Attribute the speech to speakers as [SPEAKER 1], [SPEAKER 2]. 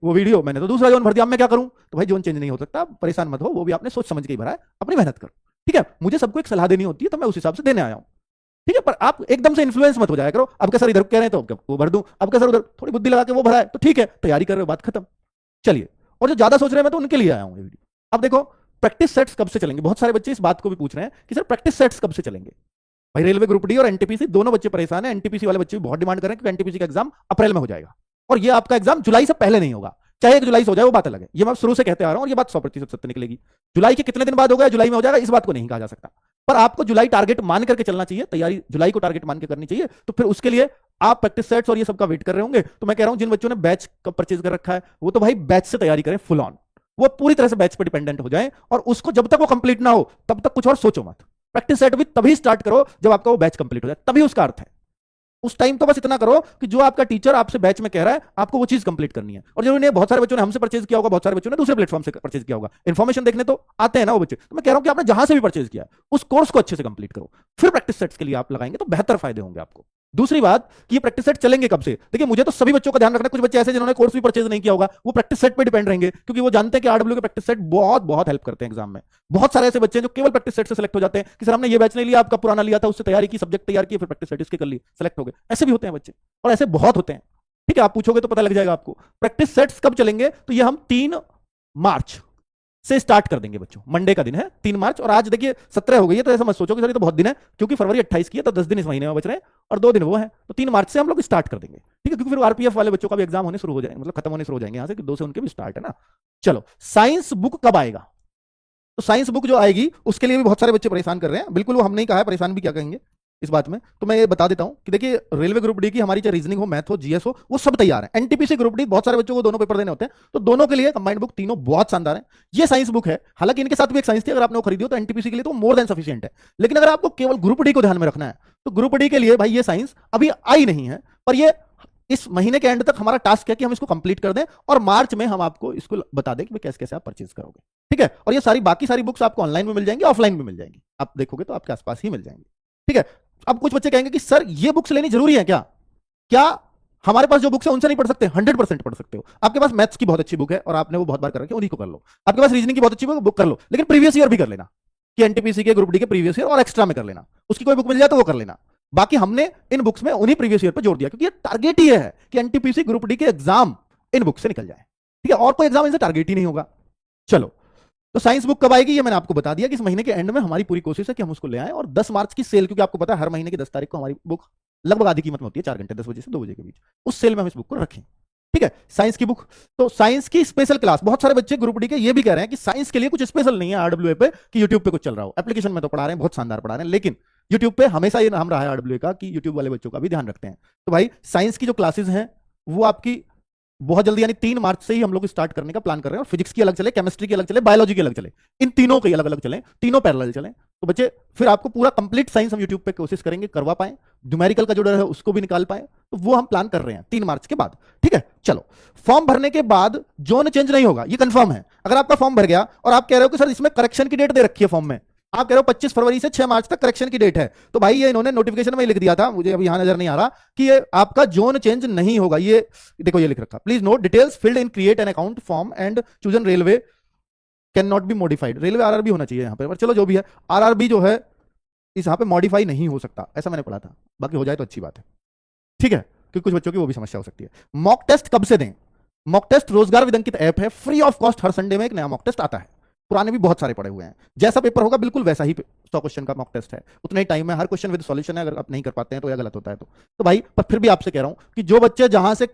[SPEAKER 1] वो वीडियो मैंने तो दूसरा जोन भर दिया, अब मैं क्या करूं? तो भाई जोन चेंज नहीं हो सकता, परेशान मत हो, वो भी आपने सोच समझ के ही भरा है, अपनी मेहनत करो। ठीक है, मुझे सबको एक सलाह देनी होती है तो मैं उस हिसाब से देने आया हूं। ठीक है, पर आप एकदम से इन्फ्लुएंस मत हो जाया करो, अब क्या सर इधर कह रहे हैं तो वो भर दूं, अब क्या सर उधर, थोड़ी बुद्धि लगा के वो भरा है तो ठीक है, तैयारी कर रहे हो, बात खत्म। चलिए, और जो ज्यादा सोच रहे हैं मैं तो उनके लिए आया हूं ये वीडियो। अब देखो, प्रैक्टिस सेट्स कब से चलेंगे? बहुत सारे बच्चे इस बात को भी पूछ रहे हैं कि सर प्रैक्टिस सेट्स कब से चलेंगे? भाई रेलवे ग्रुप डी और एनटीपीसी दोनों बच्चे परेशान है, एनटीपीसी वाले बच्चे भी बहुत डिमांड कर रहे हैं कि एनटीपीसी का एग्जाम अप्रैल में हो जाएगा, और ये आपका एग्जाम जुलाई से पहले नहीं होगा। चाहे 1 जुलाई से हो जाए वो बात अलग है, ये मैं शुरू से कहते आ रहा हूं और ये बात 100% सत्य निकलेगी। जुलाई के कितने दिन बाद होगा, जुलाई में हो जाएगा, इस बात को नहीं कहा जा सकता, पर आपको जुलाई टारगेट मान करके चलना चाहिए, तैयारी जुलाई को टारगेट मान के करनी चाहिए। तो फिर उसके लिए आप प्रैक्टिस सेट्स और ये सबका वेट कर रहे होंगे, तो मैं कह रहा हूं जिन बच्चों ने बैच का परचेज कर रखा है वो तो भाई बैच से तैयारी करें फुल ऑन, वो पूरी तरह से बैच पर डिपेंडेंट हो जाए, और उसको जब तक वो कंप्लीट ना हो तब तक कुछ और सोचो मत। प्रैक्टिस सेट भी तभी स्टार्ट करो जब आपका वो बैच कंप्लीट हो जाए, तभी उसका अर्थ है। उस टाइम तो बस इतना करो कि जो आपका टीचर आपसे बैच में कह रहा है आपको वो चीज कंप्लीट करनी है। और जरूरी नहीं, बहुत सारे बच्चों ने हमसे परचेज किया होगा, बहुत सारे बच्चों ने दूसरे प्लेटफॉर्म से परचेज किया होगा, इन्फॉर्मेशन देखने तो आते हैं ना वो बच्चे, तो मैं कह रहा हूं कि आपने जहां से भी परचेज किया उस कोर्स को अच्छे से कंप्लीट करो, फिर प्रैक्टिस सेट्स के लिए आप लगाएंगे तो बेहतर फायदे होंगे आपको। दूसरी बात कि ये प्रैक्टिस सेट चलेंगे कब से? देखिए, मुझे तो सभी बच्चों का ध्यान रखना है, कुछ बच्चे ऐसे जिन्होंने कोर्स भी परचेज नहीं किया होगा वो प्रैक्टिस सेट पे डिपेंड रहेंगे, क्योंकि वो जानते हैं कि आरडब्ल्यू के प्रैक्टिस सेट बहुत बहुत हेल्प करते हैं एग्जाम में। बहुत सारे ऐसे बच्चे हैं जो केवल प्रैक्टिस सेट से सिलेक्ट हो जाते हैं कि सर हमने ये बैच नहीं लिया, आपका पुराना लिया था, उससे तैयारी की, सब्जेक्ट तैयार किए, फिर प्रैक्टिस सेट इसके कर ली, सेलेक्ट हो गए। ऐसे भी होते हैं बच्चे, और ऐसे बहुत होते हैं। ठीक है, आप पूछोगे तो पता लग जाएगा आपको। प्रैक्टिस सेट्स कब चलेंगे? तो ये हम 3 मार्च से स्टार्ट कर देंगे बच्चों, मंडे का दिन है 3 मार्च, और आज देखिए 17 हो गई है, तो ऐसा मत सोचो कि सर ये तो बहुत दिन है, क्योंकि फरवरी 28 की है तो 10 दिन इस महीने में बच रहे हैं और 2 दिन वो है, तो 3 मार्च से हम लोग स्टार्ट कर देंगे। ठीक है, क्योंकि फिर आरपीएफ वाले बच्चों का भी एग्जाम होने शुरू हो जाएंगे, मतलब खत्म होने शुरू हो जाएंगे यहाँ से, कि 2 से उनके भी स्टार्ट है ना। चलो, साइंस बुक कब आएगा? तो साइंस बुक जो आएगी उसके लिए भी बहुत सारे बच्चे परेशान कर रहे हैं, बिल्कुल वो हमने ही कहा है, परेशान भी क्या कहेंगे इस बात में, तो मैं ये बता देता हूं कि देखिए, रेलवे ग्रुप डी की हमारी चाहे रीजनिंग हो, मैथ हो, जीएस हो, वो सब तैयार है। एनटीपीसी ग्रुप डी बहुत सारे बच्चों को दोनों पेपर देने होते हैं, तो दोनों के लिए कंबाइंड बुक तीनों बहुत शानदार है। ये साइंस बुक है, हालांकि इनके साथ भी एक साइंस थी, अगर आपने वो खरीदी हो तो एनटीपीसी के लिए तो मोर देन सफिशिएंट है, लेकिन अगर आपको केवल ग्रुप डी को ध्यान में रखना है तो ग्रुप डी के लिए भाई ये साइंस अभी आई नहीं है, पर ये इस महीने के एंड तक हमारा टास्क है कि हम इसको कंप्लीट कर दें, और मार्च में हम आपको इसको बता दें कि कैसे कैसे आप परचेज करोगे। ठीक है, और ये सारी बाकी सारी बुक्स आपको ऑनलाइन में मिल जाएंगी, ऑफलाइन में मिल जाएंगी, आप देखोगे तो आपके आसपास ही मिल जाएंगी। ठीक है, अब कुछ बच्चे कहेंगे कि सर ये बुक्स लेनी जरूरी है क्या? क्या हमारे पास जो बुक्स है उनसे नहीं पढ़ सकते? 100% पढ़ सकते हो। आपके पास मैथ्स की बहुत अच्छी बुक है और आपने वो बहुत बार कर रखी है, उन्हीं को कर लो। आपके पास रीजनिंग की बहुत अच्छी बुक कर लो, लेकिन प्रीवियस ईयर भी कर लेना, कि एनटीपीसी के ग्रुप डी के प्रीवियस ईयर और एक्स्ट्रा में कर लेना, उसकी कोई बुक मिल जाए तो वो कर लेना। बाकी हमने इन बुक्स में उन्हीं प्रीवियस ईयर पर जोड़ दिया, क्योंकि ये टारगेट ही है कि एनटीपीसी ग्रुप डी के एग्जाम इन बुक से निकल जाए। ठीक है, और कोई एग्जाम इनसे टारगेट ही नहीं होगा। चलो, तो साइंस बुक कब आएगी ये मैंने आपको बता दिया कि इस महीने के एंड में हमारी पूरी कोशिश है कि हम उसको ले आए, और 10 मार्च की सेल, क्योंकि आपको पता है हर महीने की 10 तारीख को हमारी बुक लगभग आधी कीमत में होती है, 4 घंटे 10 बजे से 2 बजे के बीच, उस सेल में हम इस बुक को रखें। ठीक है, साइंस की बुक, तो साइंस की स्पेशल क्लास, बहुत सारे बच्चे ग्रुप डी के ये भी कह रहे हैं कि साइंस के लिए कुछ स्पेशल नहीं है आरडब्ल्यू पे कि यूट्यूब पे कुछ चल रहा हो। एप्लीकेशन में तो पढ़ा रहे हैं, बहुत शानदार पढ़ा रहे हैं, लेकिन यूट्यूब पे हमेशा ये नाम रहा है आरडब्ल्यू का कि यूट्यूब वाले बच्चों का भी ध्यान रखते हैं। तो भाई साइंस की जो क्लासेस हैं वो आपकी बहुत जल्दी, यानी 3 मार्च से ही हम लोग स्टार्ट करने का प्लान कर रहे हैं, और फिजिक्स की अलग चले, केमिस्ट्री की अलग चले, बायोलॉजी की अलग चले, इन तीनों के अलग अलग चले, तीनों पैरेलल चले। तो बच्चे फिर आपको पूरा कंप्लीट साइंस हम यूट्यूब पे कोशिश करेंगे करवा पाए, न्यूमेरिकल का जो डर है उसको भी निकाल पाए, तो वो हम प्लान कर रहे हैं 3 मार्च के बाद। ठीक है, चलो, फॉर्म भरने के बाद जोन चेंज नहीं होगा, ये कंफर्म है। अगर आपका फॉर्म भर गया और आप कह रहे हो कि सर इसमें करेक्शन की डेट दे रखी है फॉर्म में, आप कह रहे हो 25 फरवरी से 6 मार्च तक करेक्शन की डेट है, तो भाई ये इन्होंने नोटिफिकेशन में लिख दिया था, मुझे अभी यहां नजर नहीं आ रहा, कि ये आपका जोन चेंज नहीं होगा। ये देखो, ये लिख रखा, please note details filled in create an account form and chosen railway can not be modified. Railway RRB होना चाहिए यहाँ पे, पर चलो जो भी है, आरआरबी जो है इस यहाँ पे मॉडिफाई नहीं हो सकता, ऐसा मैंने पढ़ा था, बाकी हो जाए तो अच्छी बात है। ठीक है, क्योंकि कुछ बच्चों की वो भी समस्या हो सकती है। मॉक टेस्ट कब से दें? मॉक टेस्ट रोजगार विदंकित ऐप है, free of cost, her Sunday में एक नया मॉक टेस्ट आता है, पुराने भी बहुत सारे पड़े हुए हैं, जैसा पेपर होगा बिल्कुल वैसा ही 100 क्वेश्चन का मॉक टेस्ट है, उतने ही टाइम में, हर क्वेश्चन विद सॉल्यूशन है, अगर आप नहीं कर पाते हैं तो या गलत होता है तो भाई, पर फिर भी आपसे कह रहा हूं कि जो बच्चे जहां से